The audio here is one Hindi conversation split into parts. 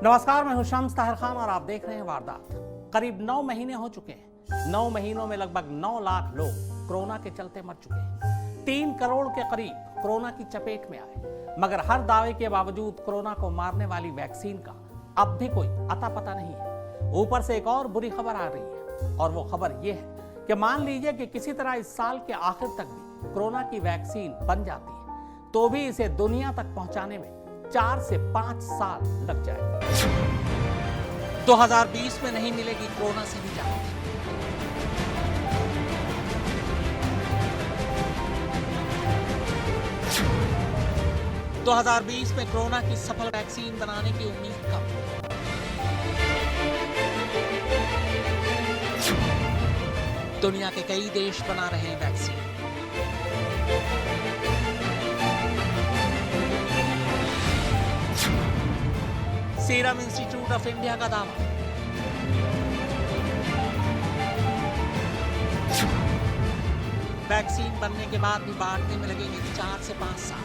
नमस्कार, मैं हूं शम्स ताहिर खान और आप देख रहे हैं वारदात। करीब 9 महीने हो चुके हैं। 9 महीनों में लगभग 9 लाख लोग कोरोना के चलते मर चुके हैं। 3 करोड़ के करीब कोरोना की चपेट में आए, मगर हर दावे के बावजूद कोरोना को मारने वाली वैक्सीन का अब भी कोई अता पता नहीं है। ऊपर से एक और बुरी खबर आ रही है, और वो खबर ये है कि मान लीजिए कि किसी तरह इस साल के आखिर तक भी कोरोना की वैक्सीन बन जाती है, तो भी इसे दुनिया तक पहुंचाने में 4 से 5 साल लग जाएंगे। 2020 में नहीं मिलेगी कोरोना से निजात। तो 2020 में कोरोना की सफल वैक्सीन बनाने की उम्मीद कम। दुनिया के कई देश बना रहे हैं vaccine. Serum institute of India का दावा। वैक्सीन बनने के बाद भी बांटने में लगेंगे 4 से 5 साल।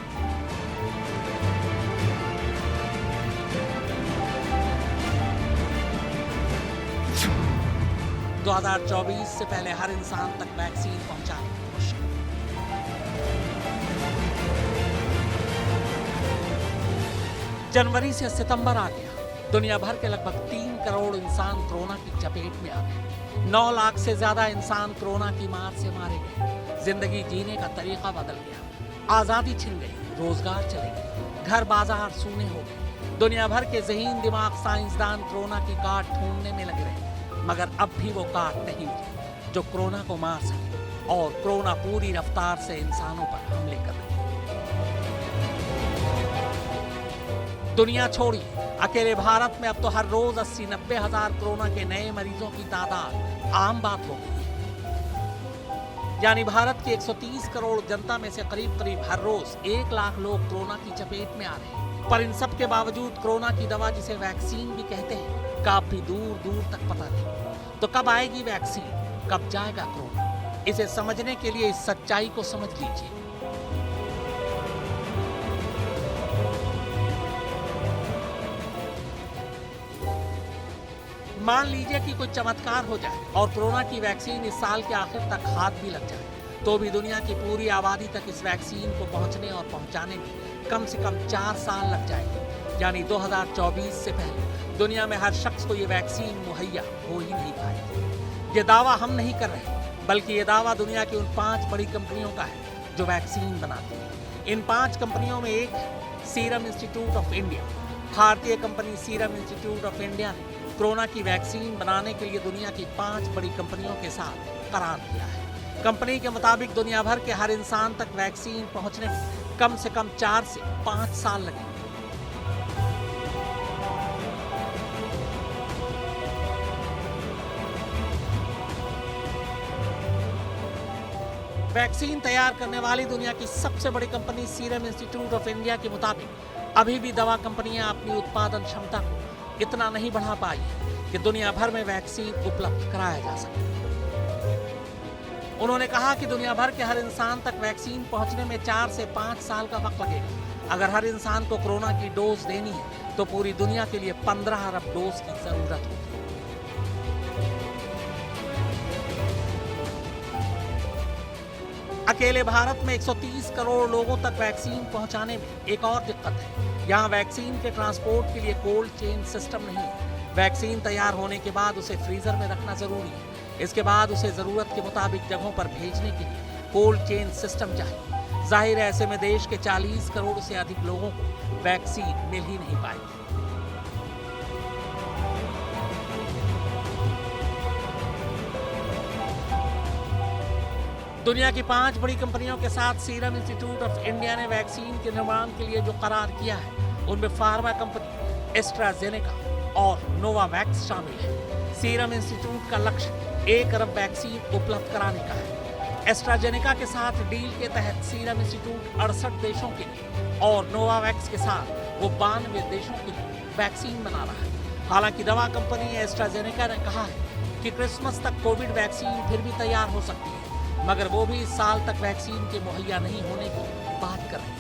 तो 2024 से पहले हर इंसान तक वैक्सीन पहुंचाने की कोशिश। जनवरी से सितंबर आ गया। दुनिया भर के लगभग 3 करोड़ इंसान कोरोना की चपेट में आ गए। 9 लाख से ज्यादा इंसान कोरोना की मार से मारे गए। जिंदगी जीने का तरीका बदल गया। आजादी छिन गई, रोजगार चले गए, घर बाजार सूने हो गए। दुनिया भर के ज़हीन दिमाग साइंसदान कोरोना की काट ढूंढने में लगे रहे, मगर अब भी वो काट नहीं मिली जो कोरोना को मार सके। और कोरोना पूरी रफ्तार से इंसानों पर हमले कर रही है। दुनिया छोड़िए, अकेले भारत में अब तो हर रोज 80-90 हजार कोरोना के नए मरीजों की तादाद आम बात हो गई है। यानी भारत की 130 करोड़ जनता में से करीब हर रोज 1 लाख लोग कोरोना की चपेट में आ रहे हैं। पर इन सब के बावजूद कोरोना की दवा, जिसे वैक्सीन भी कहते हैं, का भी दूर दूर तक पता नहीं। तो कब आएगी वैक्सीन, कब जाएगा कोरोना? इसे समझने के लिए इस सच्चाई को समझ लीजिए। मान लीजिए कि कोई चमत्कार हो जाए और कोरोना की वैक्सीन इस साल के आखिर तक हाथ भी लग जाए, तो भी दुनिया की पूरी आबादी तक इस वैक्सीन को पहुंचने और पहुंचाने में कम से कम 4 साल लग जाएंगे। यानी 2024 से पहले दुनिया में हर शख्स को ये वैक्सीन मुहैया हो ही नहीं पाएगी। ये दावा हम नहीं कर रहे, बल्कि ये दावा दुनिया की उन 5 बड़ी कंपनियों का है जो वैक्सीन बनाती है। इन 5 कंपनियों में एक है सीरम इंस्टीट्यूट ऑफ इंडिया। भारतीय company serum institute of India ने कोरोना की वैक्सीन बनाने के लिए दुनिया की 5 बड़ी कंपनियों के साथ करार किया है। कंपनी के मुताबिक दुनिया भर के हर इंसान तक वैक्सीन पहुंचने में कम से कम 4 से 5 साल लगेंगे। वैक्सीन तैयार करने वाली दुनिया की सबसे बड़ी company serum institute of India के मुताबिक अभी भी दवा कंपनियां अपनी उत्पादन क्षमता को इतना नहीं बढ़ा पाई है कि दुनिया भर में वैक्सीन उपलब्ध कराया जा सके। उन्होंने कहा कि दुनिया भर के हर इंसान तक वैक्सीन पहुंचने में 4 से 5 साल का वक्त लगेगा। अगर हर इंसान को कोरोना की डोज देनी है, तो पूरी दुनिया के लिए 15 अरब डोज की जरूरत होगी। अकेले भारत में 130 करोड़ लोगों तक वैक्सीन पहुंचाने में एक और दिक्कत है। यहाँ वैक्सीन के ट्रांसपोर्ट के लिए कोल्ड चेन सिस्टम नहीं है। वैक्सीन तैयार होने के बाद उसे फ्रीजर में रखना जरूरी है। इसके बाद उसे जरूरत के मुताबिक जगहों पर भेजने के लिए कोल्ड चेन सिस्टम चाहिए। जाहिर है, ऐसे में देश के 40 करोड़ से अधिक लोगों को वैक्सीन मिल ही नहीं पाएगी। दुनिया की 5 बड़ी कंपनियों के साथ सीरम इंस्टीट्यूट ऑफ इंडिया ने वैक्सीन के निर्माण के लिए जो करार किया है, उनमें फार्मा कंपनी एस्ट्राजेनेका और नोवावैक्स शामिल है। सीरम इंस्टीट्यूट का लक्ष्य 1 अरब वैक्सीन उपलब्ध कराने का है। एस्ट्राजेनेका के साथ डील के तहत सीरम इंस्टीट्यूट 68 देशों के लिए और नोवावैक्स के साथ वो 92 देशों के लिए वैक्सीन बना रहा है। हालांकि दवा कंपनी एस्ट्राजेनेका ने कहा है कि क्रिसमस तक कोविड वैक्सीन फिर भी तैयार हो सकती है, मगर वो भी इस साल तक वैक्सीन के मुहैया नहीं होने की बात कर रहे हैं।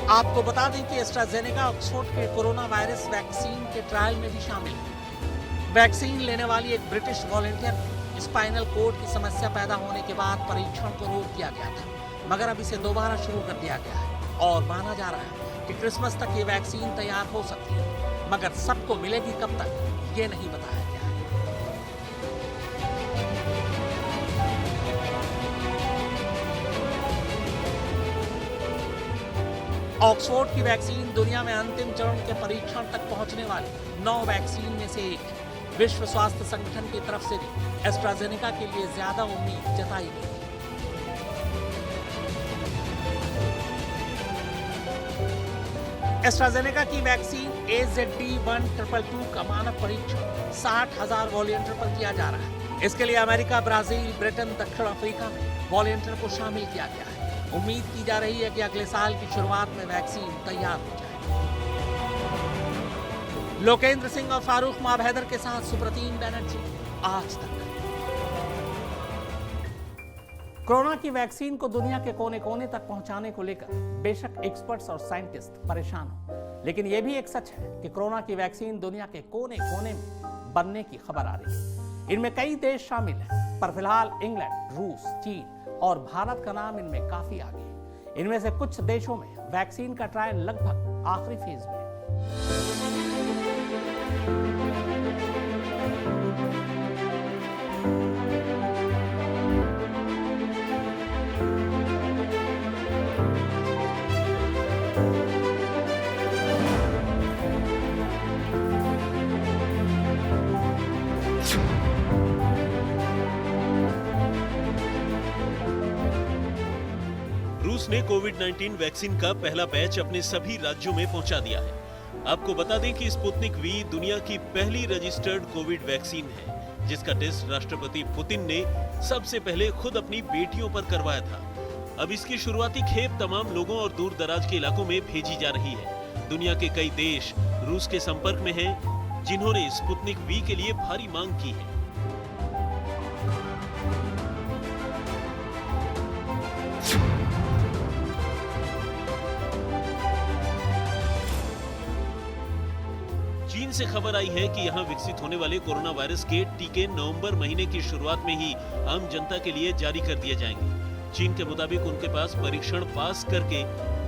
आपको बता दें कि एस्ट्राजेनेका ऑक्सफोर्ड के कोरोना वायरस वैक्सीन के ट्रायल में भी शामिल है। वैक्सीन लेने वाली एक ब्रिटिश वॉलंटियर स्पाइनल कोड की समस्या पैदा होने के बाद परीक्षण को रोक दिया गया था, मगर अब इसे दोबारा शुरू कर दिया गया है और माना जा रहा है कि क्रिसमस तक ये वैक्सीन तैयार हो सकती है, मगर सबको मिलेगी कब तक ये नहीं बताया गया है। ऑक्सफोर्ड की वैक्सीन दुनिया में अंतिम चरण के परीक्षण तक पहुंचने वाली 9 वैक्सीन में से एक है। विश्व स्वास्थ्य संगठन की तरफ से भी एस्ट्राजेनेका के लिए ज्यादा उम्मीद जताई गई। एस्ट्राजेनेका की वैक्सीन AZD1222 का मानव परीक्षण 60,000 वॉलंटियर पर किया जा रहा है। इसके लिए अमेरिका, ब्राजील, ब्रिटेन, दक्षिण अफ्रीका में वॉलंटियर को शामिल किया गया है। उम्मीद की जा रही है कि अगले साल की शुरुआत में वैक्सीन तैयार हो जाए। लोकेंद्र सिंह और फारूक माबहैदर के साथ सुप्रतीम बैनर्जी, आज तक। कोरोना की वैक्सीन को दुनिया के कोने कोने तक पहुंचाने को लेकर बेशक एक्सपर्ट्स और साइंटिस्ट परेशान हो, लेकिन यह भी एक सच है कि कोरोना की वैक्सीन दुनिया के कोने कोने में बनने की खबर आ रही है। इनमें कई देश शामिल हैं, पर फिलहाल इंग्लैंड, रूस, चीन और भारत का नाम इनमें काफी आगे है। इनमें से कुछ देशों में वैक्सीन का ट्रायल लगभग आखिरी फेज में है। रूस ने कोविड-19 वैक्सीन का पहला बैच अपने सभी राज्यों में पहुंचा दिया है। आपको बता दें कि स्पुतनिक वी दुनिया की पहली रजिस्टर्ड कोविड वैक्सीन है, जिसका टेस्ट राष्ट्रपति पुतिन ने सबसे पहले खुद अपनी बेटियों पर करवाया था। अब इसकी शुरुआती खेप तमाम लोगों और दूर दराज के इलाकों में भेजी जा रही है। दुनिया के कई देश रूस के संपर्क में हैं, जिन्होंने स्पुतनिक वी के लिए भारी मांग की है। चीन से खबर आई है कि यहां विकसित होने वाले कोरोना वायरस के टीके नवंबर महीने की शुरुआत में ही आम जनता के लिए जारी कर दिए जाएंगे। चीन के मुताबिक उनके पास परीक्षण पास करके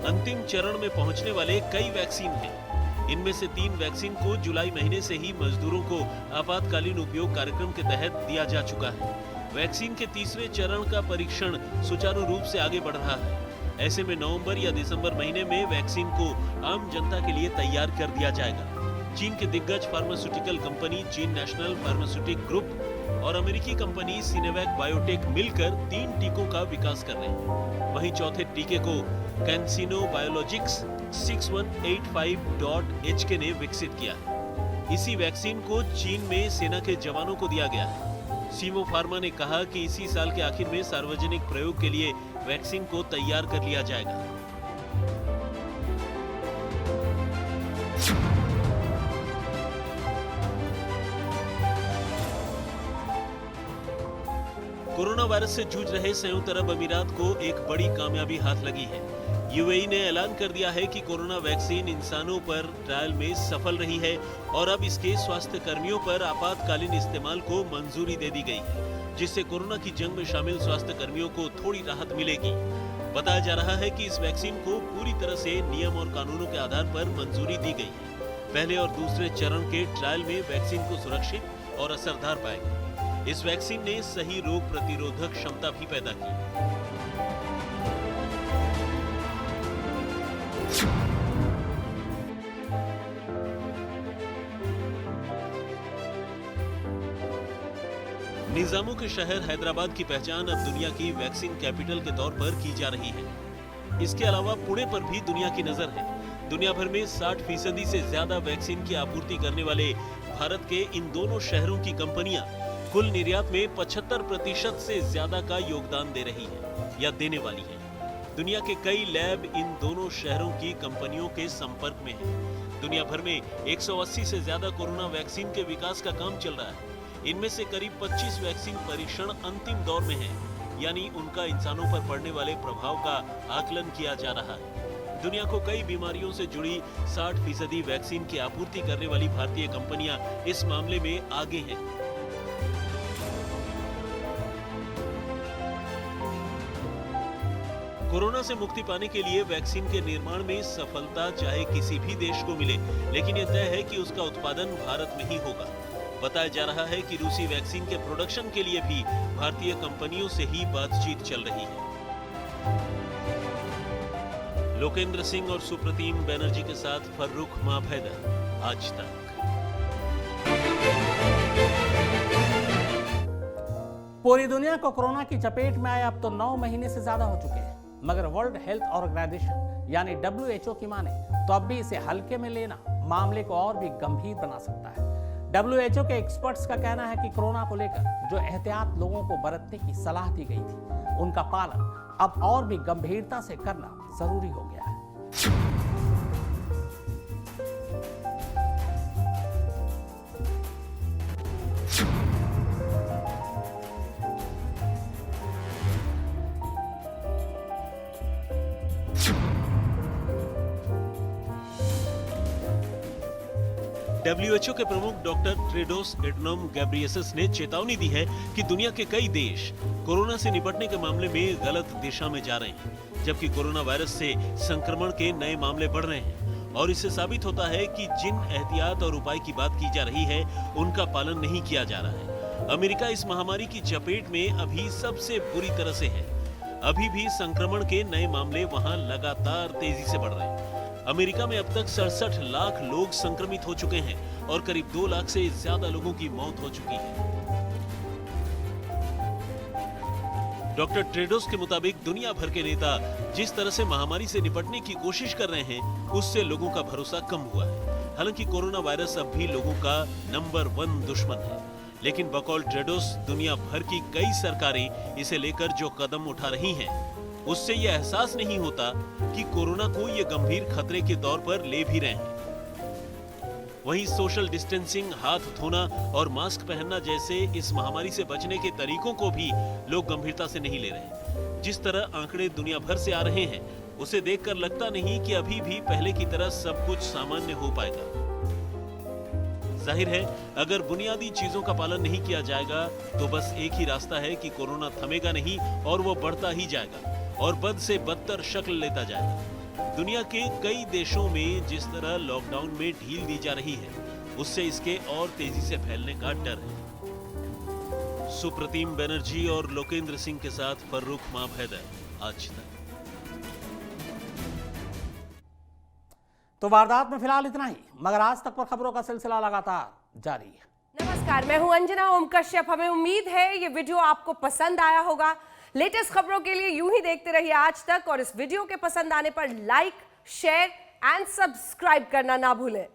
अंतिम चरण में पहुंचने वाले कई वैक्सीन हैं। इनमें से 3 वैक्सीन को जुलाई महीने से ही मजदूरों को आपातकालीन उपयोग कार्यक्रम के तहत दिया जा चुका है। वैक्सीन के तीसरे चरण का परीक्षण सुचारू रूप से आगे बढ़ रहा है। ऐसे में नवंबर या दिसंबर महीने में वैक्सीन को आम जनता के लिए तैयार कर दिया जाएगा। चीन के दिग्गज फार्मास्यूटिकल कंपनी चीन नेशनल फार्मास्यूटिक ग्रुप और अमेरिकी कंपनी सिनेवैक बायोटेक मिलकर 3 टीकों का विकास कर रहे हैं। वहीं चौथे टीके को कैंसिनो बायोलॉजिक्स 6185.HK ने विकसित किया है। इसी वैक्सीन को चीन में सेना के जवानों को दिया गया है। सीमो फार्मा ने कहा कि इसी साल के आखिर में सार्वजनिक प्रयोग के लिए वैक्सीन को तैयार कर लिया जाएगा। कोरोना वायरस से जूझ रहे संयुक्त अरब अमीरात को एक बड़ी कामयाबी हाथ लगी है। यूएई ने ऐलान कर दिया है कि कोरोना वैक्सीन इंसानों पर ट्रायल में सफल रही है और अब इसके स्वास्थ्य कर्मियों पर आपातकालीन इस्तेमाल को मंजूरी दे दी गई है, जिससे कोरोना की जंग में शामिल स्वास्थ्य कर्मियों को थोड़ी राहत मिलेगी। बताया जा रहा है कि इस वैक्सीन को पूरी तरह से नियम और कानूनों के आधार पर मंजूरी दी गई है। पहले और दूसरे चरण के ट्रायल में वैक्सीन को सुरक्षित और असरदार पाया गया। इस वैक्सीन ने सही रोग प्रतिरोधक क्षमता भी पैदा की। निजामों के शहर हैदराबाद की पहचान अब दुनिया की वैक्सीन कैपिटल के तौर पर की जा रही है। इसके अलावा पुणे पर भी दुनिया की नजर है। दुनिया भर में 60% से ज्यादा वैक्सीन की आपूर्ति करने वाले भारत के इन दोनों शहरों की कंपनियां कुल निर्यात में 75% से ज्यादा का योगदान दे रही है या देने वाली है। दुनिया के कई लैब इन दोनों शहरों की कंपनियों के संपर्क में हैं। दुनिया भर में 180 से ज्यादा कोरोना वैक्सीन के विकास का काम चल रहा है। इनमें से करीब 25 वैक्सीन परीक्षण अंतिम दौर में है, यानी उनका इंसानों पर पड़ने वाले प्रभाव का आकलन किया जा रहा है। दुनिया को कई बीमारियों से जुड़ी 60% वैक्सीन की आपूर्ति करने वाली भारतीय कंपनियां इस मामले में आगे हैं। कोरोना से मुक्ति पाने के लिए वैक्सीन के निर्माण में सफलता चाहे किसी भी देश को मिले, लेकिन यह तय है कि उसका उत्पादन भारत में ही होगा। बताया जा रहा है कि रूसी वैक्सीन के प्रोडक्शन के लिए भी भारतीय कंपनियों से ही बातचीत चल रही है। लोकेंद्र सिंह और सुप्रतीम बैनर्जी के साथ फर्रुख माभैदर, आज तक। पूरी दुनिया को कोरोना की चपेट में आए अब तो 9 महीने से ज्यादा हो चुके हैं, मगर वर्ल्ड हेल्थ ऑर्गेनाइजेशन यानी WHO की माने तो अब भी इसे हल्के में लेना मामले को और भी गंभीर बना सकता है। WHO के एक्सपर्ट्स का कहना है कि कोरोना को लेकर जो एहतियात लोगों को बरतने की सलाह दी गई थी, उनका पालन अब और भी गंभीरता से करना जरूरी हो गया है। WHO के प्रमुख डॉक्टर टेड्रोस एडनोम गैब्रियेसस ने चेतावनी दी है कि दुनिया के कई देश कोरोना से निपटने के मामले में गलत दिशा में जा रहे हैं, जबकि कोरोना वायरस से संक्रमण के नए मामले बढ़ रहे हैं। और इससे साबित होता है कि जिन एहतियात और उपाय की बात की जा रही है, उनका पालन नहीं किया जा रहा है। अमेरिका इस महामारी की चपेट में अभी सबसे बुरी तरह से है। अभी भी संक्रमण के नए मामले वहां लगातार तेजी से बढ़ रहे हैं। अमेरिका में अब तक 67 लाख लोग संक्रमित हो चुके हैं और करीब 2 लाख से ज्यादा लोगों की मौत हो चुकी है। डॉक्टर टेड्रोस के मुताबिक दुनिया भर के नेता जिस तरह से महामारी से निपटने की कोशिश कर रहे हैं, उससे लोगों का भरोसा कम हुआ है। हालांकि कोरोना वायरस अब भी लोगों का नंबर 1 दुश्मन है, लेकिन बकौल टेड्रोस दुनिया भर की कई सरकारें इसे लेकर जो कदम उठा रही हैं, उससे यह एहसास नहीं होता कि कोरोना को ये गंभीर खतरे के तौर पर ले भी रहे हैं। वहीं सोशल डिस्टेंसिंग, हाथ धोना और मास्क पहनना जैसे इस महामारी से बचने के तरीकों को भी लोग गंभीरता से नहीं ले रहे। जिस तरह आंकड़े दुनिया भर से आ रहे हैं, उसे देखकर लगता नहीं कि अभी भी पहले की तरह सब कुछ सामान्य हो पाएगा। जाहिर है, अगर बुनियादी चीजों का पालन नहीं किया जाएगा तो बस एक ही रास्ता है कि कोरोना थमेगा नहीं और वो बढ़ता ही जाएगा और बद से बदतर शक्ल लेता जाएगा। दुनिया के कई देशों में जिस तरह लॉकडाउन में ढील दी जा रही है, उससे इसके और तेजी से फैलने का डर है। सुप्रतीम बैनर्जी और लोकेंद्र सिंह के साथ फर्रुख माभैदर, आज तक। तो वारदात में फिलहाल इतना ही, मगर आज तक पर खबरों का सिलसिला लगातार जारी है। नमस्कार, मैं हूं अंजना ओम कश्यप। हमें उम्मीद है ये वीडियो आपको पसंद आया होगा। लेटेस्ट खबरों के लिए यूं ही देखते रहिए आज तक, और इस वीडियो के पसंद आने पर लाइक, शेयर एंड सब्सक्राइब करना ना भूलें।